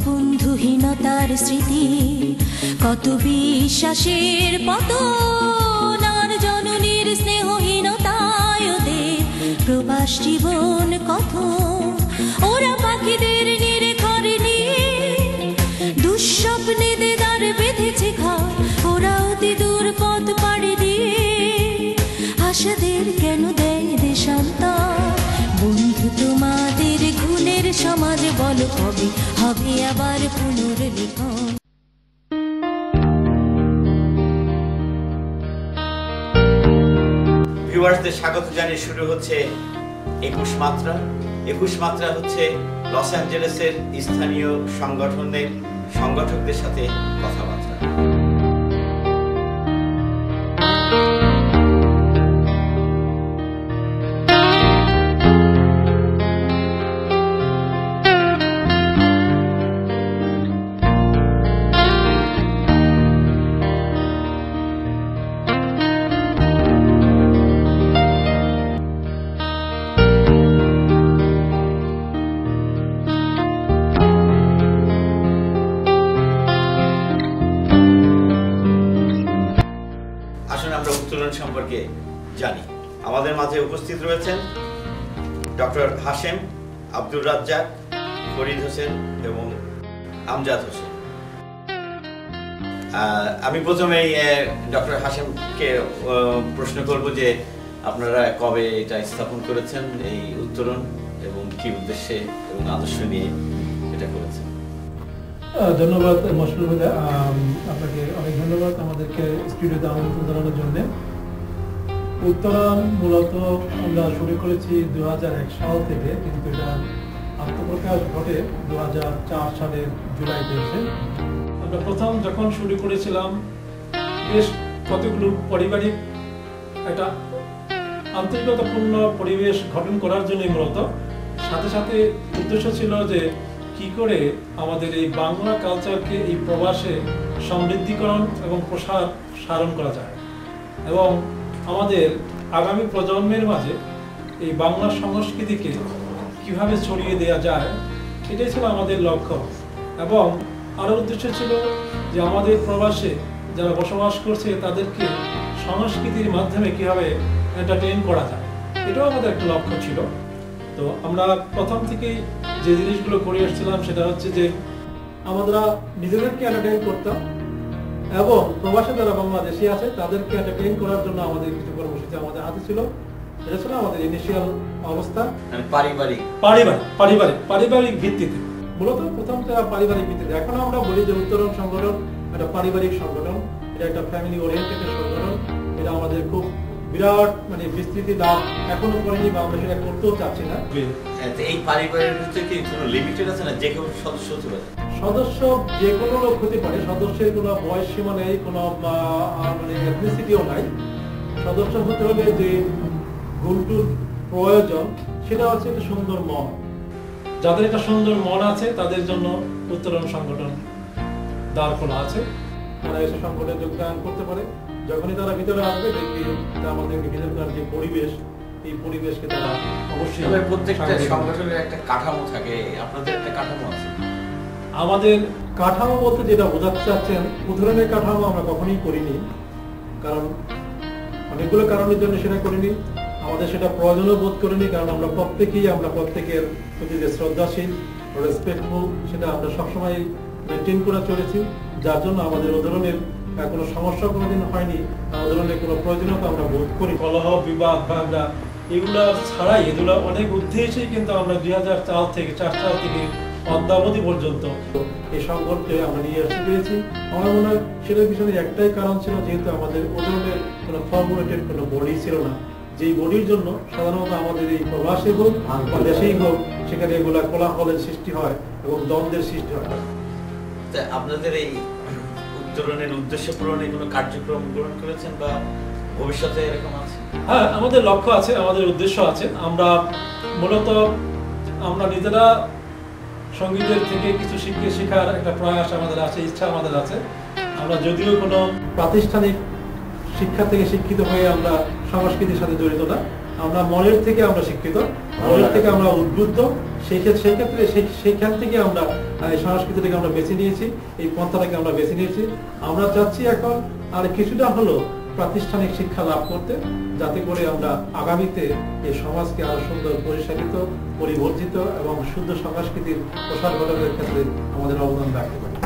বন্ধুহীনতার স্মৃতি, কত বিশ্বাসের পতন, আর জননীর স্নেহহীনতায় ওদের প্রবাস জীবন কথন। ওরা পাখিদের নিরেখরে নিয়ে দুঃস্বপ্নে দেদার বেঁধেছে ঘর, ওরা অতি দূর পথ পাড়ি দিয়ে আশাদের কেন দেয় দেশান্তর। বন্ধু তোমাদের গুণের সমাজ বলো কবে হবে আবার পুনর্লিখন। ভিউয়ার্সদের স্বাগত জানিয়ে শুরু হচ্ছে 21 মাত্রা। 21 মাত্রা হচ্ছে লস অ্যাঞ্জেলেসের স্থানীয় সংগঠনের সংগঠকদের সাথে কথাবার্তা। উত্তোলন সম্পর্কে জানি। আমাদের মাঝে উপস্থিত রয়েছেন ডক্টর হাশেম, আব্দুর রাজ্জাক, ফরিদ হোসেন এবং আমজাদ হোসেন। আমি প্রথমেই ডক্টর হাশেমকে প্রশ্ন করব যে আপনারা কবে এটা স্থাপন করেছেন এই উত্তোলন, এবং কি উদ্দেশ্যে এবং আদর্শ নিয়ে এটা করেছেন? ধন্যবাদ মশরুল ভাই, আপনাকে অনেক ধন্যবাদ আমাদেরকে স্টুডিওতে আমন্ত্রণ জানানোর জন্য। উত্তোলন মূলত আমরা শুরু করেছি 2001 সাল থেকে, কিন্তু এটা আত্মপ্রকাশ ঘটে 2004 সালের জুলাইতে এসে। আমরা প্রথম যখন শুরু করেছিলাম বেশ কতগুলো পারিবারিক একটা আন্তরিকতাপূর্ণ পরিবেশ গঠন করার জন্যই মূলত, সাথে সাথে উদ্দেশ্য ছিল যে কি করে আমাদের এই বাংলা কালচারকে এই প্রবাসে সমৃদ্ধিকরণ এবং প্রসারণ করা যায়, এবং আমাদের আগামী প্রজন্মের মাঝে এই বাংলা সংস্কৃতিকে কিভাবে ছড়িয়ে দেওয়া যায়, এটাই ছিল আমাদের লক্ষ্য। এবং আরও উদ্দেশ্য ছিল যে আমাদের প্রবাসে যারা বসবাস করছে তাদেরকে সংস্কৃতির মাধ্যমে কিভাবে এন্টারটেইন করা যায়, এটাও আমাদের একটা লক্ষ্য ছিল। তো আমরা প্রথম থেকেই যে জিনিসগুলো করে এসেছিলাম সেটা হচ্ছে যে আমরা নিজেদেরকে এন্টারটেইন করতাম, এবং প্রবাসে যারা বাংলাদেশি আছে তাদেরকে এন্টারটেইন করার জন্য আমাদের কিছু কর্মসূচি আমাদের হাতে ছিল। এটা ছিল আমাদের ইনিশিয়াল অবস্থা, পারিবারিক ভিত্তিতে, মূলত প্রথমটা পারিবারিক ভিত্তিতে। এখন আমরা বলি যে উত্তোলন সংগঠন একটা পারিবারিক সংগঠন, এটা একটা ফ্যামিলি ওরিয়েন্টেড সংগঠন। এটা আমাদের খুব বিরাট বিস্তৃতি লাভ এখনো করেনি, বা আমরা সেটা করতেও চাচ্ছি না। এই পারিবারিক ভিতরে কি কোনো লিমিটেড আছে না, যে কেউ সদস্য হতে পারে? সদস্য যে কোনো লোক হতে পারে, সদস্যের কোনো বয়স সীমা নেই, কোনো এথনিসিটিও নাই। সদস্য হতে হলে যে গুণটুর প্রয়োজন সেটা হচ্ছে একটা সুন্দর মন। যাদের একটা সুন্দর মন আছে তাদের জন্য উত্তোলন সংগঠন দ্বার খোলা আছে, তারা এসে সংগঠনে যোগদান করতে পারে। যখনই তারা ভিতরে আসবে দেখবি আমাদের ভিতরকার যে পরিবেশ, এই পরিবেশকে তারা অবশ্যই। প্রত্যেকটা সংগঠনের একটা কাঠামো থাকে, আপনাদের একটা কাঠামো আছে? আমাদের কাঠামো বলতে যেটা বোঝাতে চাচ্ছেন, উদাহরণের কাঠামো আমরা কখনোই করিনি, কারণ অনেকগুলো কারণের জন্য সেটা করিনি। আমাদের সেটা প্রয়োজনও বোধ করিনি, কারণ আমরা প্রত্যেকের প্রতি যে শ্রদ্ধাশীল, রেসপেক্টফুল, সেটা আমরা সবসময় মেনটেন করে চলেছি, যার জন্য আমাদের উদাহরণের কোনো সমস্যা কোনোদিন হয়নি, উদাহরণের কোনো প্রয়োজনীয়তা আমরা বোধ করি। কলহ, বিবাদ, ভাবনা এগুলো ছাড়াই, এগুলো অনেক উদ্দেশ্যেই কিন্তু আমরা 2004 থেকে অদ্যাবধি পর্যন্ত এই সংগঠনকে আমরা নিয়ে আসতে পেরেছি। আমার মনে হয় সেটার পিছনে একটাই কারণ ছিল, যেহেতু আমাদের উদাহরণের কোনো ফর্মুলেটেড কোনো বডি ছিল না, যেই বডির জন্য সাধারণত আমাদের এই প্রবাসী হোক বা দেশেই হোক, সেখানে এগুলা কোলাহলের সৃষ্টি হয় এবং দ্বন্দ্বের সৃষ্টি হয়। আপনাদের এই উত্তোলনের উদ্দেশ্য পূরণে কোনো কার্যক্রম গ্রহণ করেছেন বা ভবিষ্যতে এরকম আছে? হ্যাঁ, আমাদের লক্ষ্য আছে, আমাদের উদ্দেশ্য আছে। আমরা মূলত নিজেরা সঙ্গীতের থেকে কিছু শেখার একটা প্রয়াস আমাদের আছে, ইচ্ছা আমাদের আছে। আমরা যদিও কোনো প্রাতিষ্ঠানিক শিক্ষা থেকে শিক্ষিত হয়ে আমরা সংস্কৃতির সাথে জড়িত না, আমরা মনের থেকে আমরা শিক্ষিত, মনের থেকে আমরা উদ্বুদ্ধ। সেইখান থেকে আমরা এই সংস্কৃতিটাকে আমরা বেছে নিয়েছি, এই পন্থাটাকে আমরা বেছে নিয়েছি। আমরা চাচ্ছি এখন আর কিছুটা হলো প্রাতিষ্ঠানিক শিক্ষা লাভ করতে, যাতে করে আমরা আগামীতে এই সমাজকে আরো সুন্দর পরিচালিত, পরিবর্তিত এবং শুদ্ধ সংস্কৃতির প্রসার ঘটানোর ক্ষেত্রে আমাদের অবদান রাখতে পারি।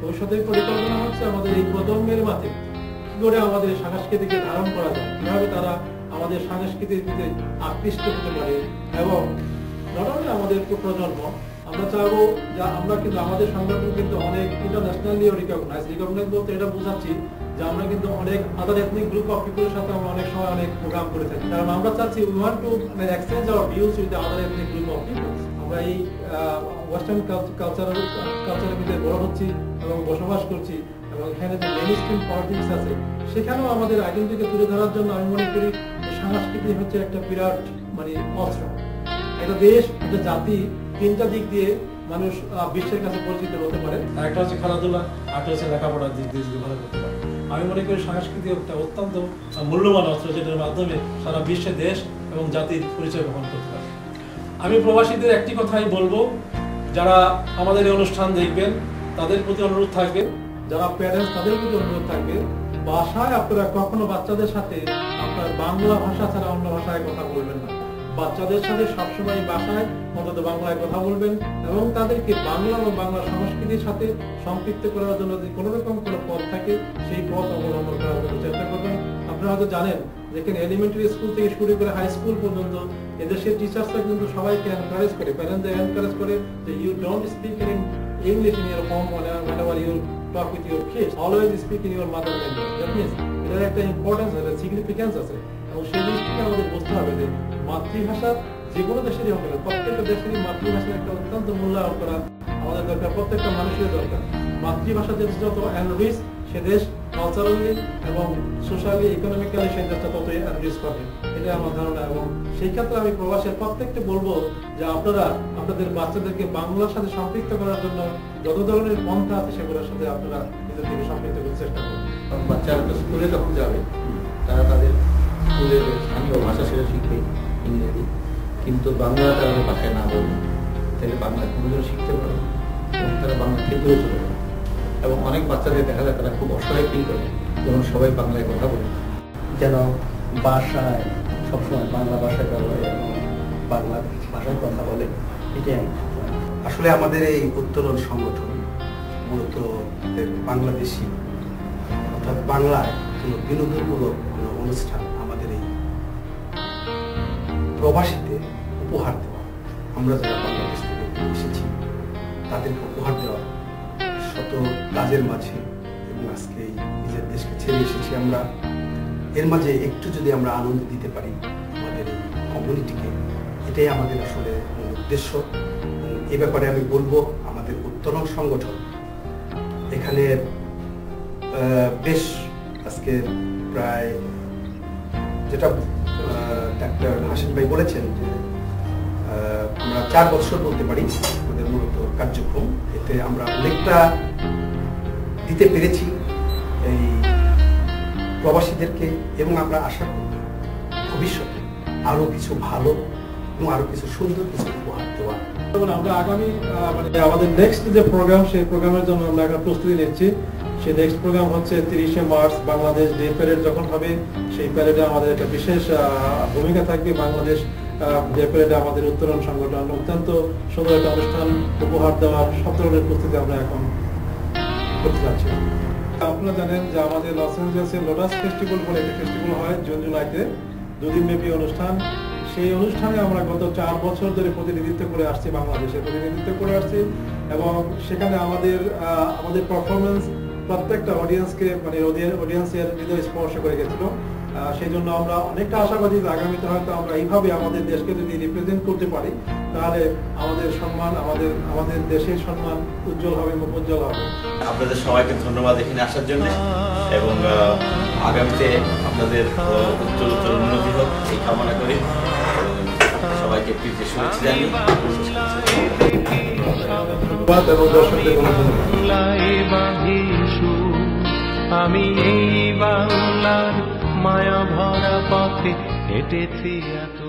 ভবিষ্যতের পরিকল্পনা হচ্ছে আমাদের এই প্রজন্মের মাঝে কি করে আমাদের সংস্কৃতিকে ধারণ করা যায়, কিভাবে তারা আমাদের সংস্কৃতির প্রতি আকৃষ্ট হতে পারে। এবং নট অনলি আমাদের প্রজন্ম, আমরা চাবো যে আমরা কিন্তু আমাদের সংগঠন কিন্তু অনেক ইন্টারন্যাশনালি রিকগনাইজ বলতে এটা বোঝাচ্ছি যে আমরা কিন্তু অনেক আদার এথনিক গ্রুপ অফ পিপলের সাথে আমরা অনেক সময় অনেক প্রোগ্রাম করে থাকি, কারণ আমরা চাচ্ছি we want to exchange hour views with the other ethnic group of people. আমরা এই ওয়েস্টার্ন কালচারের ভিতরে বড় হচ্ছি এবং বসবাস করছি, এবং এখানে যে মেইনস্ট্রিম পলিটিক্স আছে সেখানেও আমাদের আইডেন্টিটিকে তুলে ধরার জন্য আমি মনে করি সংস্কৃতি হচ্ছে একটা বিরাট মানে অস্ত্র। একটা দেশ, একটা জাতি, তিনটা দিক দিয়ে মানুষ বিশ্বের কাছে পরিচিত হতে পারে। একটা হচ্ছে খেলাধুলা, একটা হচ্ছে লেখাপড়ার দিক দিয়ে যদি ভালো করতে পারে। আমি মনে করি সংস্কৃতি একটা অত্যন্ত মূল্যবান অস্ত্র, যেটার মাধ্যমে সারা বিশ্বে দেশ এবং জাতির পরিচয় বহন করতে পারে। আমি প্রবাসীদের একটি কথাই বলবো, যারা আমাদের এই অনুষ্ঠান দেখবেন তাদের প্রতি অনুরোধ থাকবে, যারা প্যারেন্টস তাদের প্রতি অনুরোধ থাকবে, বাসায় আপনারা কখনো বাচ্চাদের সাথে আপনার বাংলা ভাষা ছাড়া অন্য ভাষায় কথা বলবেন না। বাচ্চাদের সাথে সবসময় বাসায় অন্তত বাংলায় কথা বলবেন, এবং তাদেরকে বাংলা ও বাংলা সংস্কৃতির সাথে সম্পৃক্ত করার জন্য যদি কোনো রকম কোনো পথ থাকে সেই পথ অবলম্বন করার জন্য চেষ্টা করবেন। আপনারা হয়তো জানেন যেখানে এলিমেন্টারি স্কুল থেকে শুরু করে হাই স্কুল পর্যন্ত এদেশের টিচার্সরা কিন্তু সবাইকে এনকারেজ করে, প্যারেন্টসদের এনকারেজ করে যে you don't speak in English in your home whenever you talk with your kids, always speak in your mother language. That means এটার একটা ইম্পর্টেন্স আছে, সিগনিফিকেন্স আছে, এবং সেই জিনিসটাকে আমাদের বুঝতে হবে যে মাতৃভাষা যে কোনো দেশেরই হোক না, প্রত্যেকটা দেশেরই মাতৃভাষার একটা অত্যন্ত মূল্যায়ন করা আমাদের দরকার, প্রত্যেকটা মানুষের দরকার। মাতৃভাষা দেশ যত এনরিচ, সে দেশ কালচারালি এবং সোশ্যালি, ইকোনমিক্যালি সেই দেশটা ততই এনরিচ পাবে, এটা আমার ধারণা। এবং সেই ক্ষেত্রে আমি প্রবাসের প্রত্যেককে বলবো যে আপনারা আপনাদের বাচ্চাদেরকে বাংলার সাথে সম্পৃক্ত করার জন্য যত ধরনের পন্থা আছে সেগুলোর সাথে আপনারা নিজেদেরকে সম্পৃক্ত করার চেষ্টা করুন। বাচ্চারা তো স্কুলে যখন যাবে তারা তাদের স্কুলের স্থানীয় ভাষা সেটা শিখবে, ইংরেজি, কিন্তু বাংলা তারা ভাষায় না বলবে, তাহলে বাংলা কোনোদিনও শিখতে পারবে এবং তারা বাংলা খেতেও চলে যাবে। এবং অনেক বাচ্চাদের দেখা যায় তারা খুব অসহায় ফিল করে যখন সবাই বাংলায় কথা বলে, যেন বাসায় সবসময় বাংলা ভাষায় ব্যবহার এবং বাংলা ভাষায় কথা বলে। এটাই আসলে আমাদের এই উত্তরণ সংগঠন মূলত বাংলাদেশি অর্থাৎ বাংলায় কোনো বিনোদনমূলক কোনো অনুষ্ঠান আমাদের এই প্রবাসীদের উপহার দেওয়া, আমরা যারা বাংলাদেশ থেকে এসেছি তাদেরকে উপহার দেওয়া, শত কাজের মাঝে এবং আজকে নিজের দেশকে ছেড়ে এসেছি আমরা, এর মাঝে একটু যদি আমরা আনন্দ দিতে পারি আমাদের এই কমিউনিটিকে, এটাই আমাদের আসলে উদ্দেশ্য। এ ব্যাপারে আমি বলবো আমাদের উত্তরণ সংগঠন এখানে বেশ আজকে প্রায় যেটা ডাক্তার হাসিম ভাই বলেছেন যে আমরা 4 বছর বলতে পারি আমাদের মূলত কার্যক্রম, এতে আমরা অনেকটা দিতে পেরেছি এই প্রবাসীদেরকে, এবং আমরা আশা করি ভবিষ্যতে আরো কিছু ভালো এবং আরো কিছু সুন্দর কিছু উপহার দেওয়া। আমরা আগামী মানে আমাদের নেক্সট যে প্রোগ্রাম, সেই প্রোগ্রামের জন্য আমরা একটা প্রস্তুতি নিচ্ছি। সেই নেক্সট প্রোগ্রাম হচ্ছে 30শে মার্চ বাংলাদেশ ডে প্যারেড যখন হবে, সেই প্যারেডে আমাদের একটা বিশেষ ভূমিকা থাকবে। বাংলাদেশ ডে প্যারেডে আমাদের উত্তরণ সংগঠন অত্যন্ত সুন্দর একটা অনুষ্ঠান উপহার দেওয়ার সব ধরনের প্রস্তুতি আমরা এখন করতে যাচ্ছি। আপনারা জানেন যে আমাদের লস অ্যাঞ্জেলেসে লোটাস ফেস্টিভ্যাল বলে একটা ফেস্টিভ্যাল হয় জুন জুলাইতে, 2 দিন ব্যাপী অনুষ্ঠান। সেই অনুষ্ঠানে আমরা গত 4 বছর ধরে প্রতিনিধিত্ব করে আসছি, বাংলাদেশে প্রতিনিধিত্ব করে আসছি, এবং সেখানে আমাদের পারফরমেন্স প্রত্যেকটা অডিয়েন্সকে মানে অডিয়েন্সের হৃদয় স্পর্শ করে গেছিল। সেই জন্য আমরা অনেকটা আশাবাদী যে আগামীতে হয়তো আমরা এইভাবে আমাদের দেশকে যদি রিপ্রেজেন্ট করতে পারি তাহলে আমাদের সম্মান, আমাদের দেশের সম্মান উজ্জ্বল হবে, মুখোজ্জ্বল হবে। আপনাদের সবাইকে ধন্যবাদ এখানে আসার জন্য, এবং আগামীতে আপনাদের উত্তরোত্তর উন্নতি হোক এই কামনা করি। সবাইকে প্রীতি শুভেচ্ছা জানিয়ে ধন্যবাদ এবং দর্শকদের ধন্যবাদ। আমি এই বাংলার মায়া ভরা পথে হেঁটেছি এত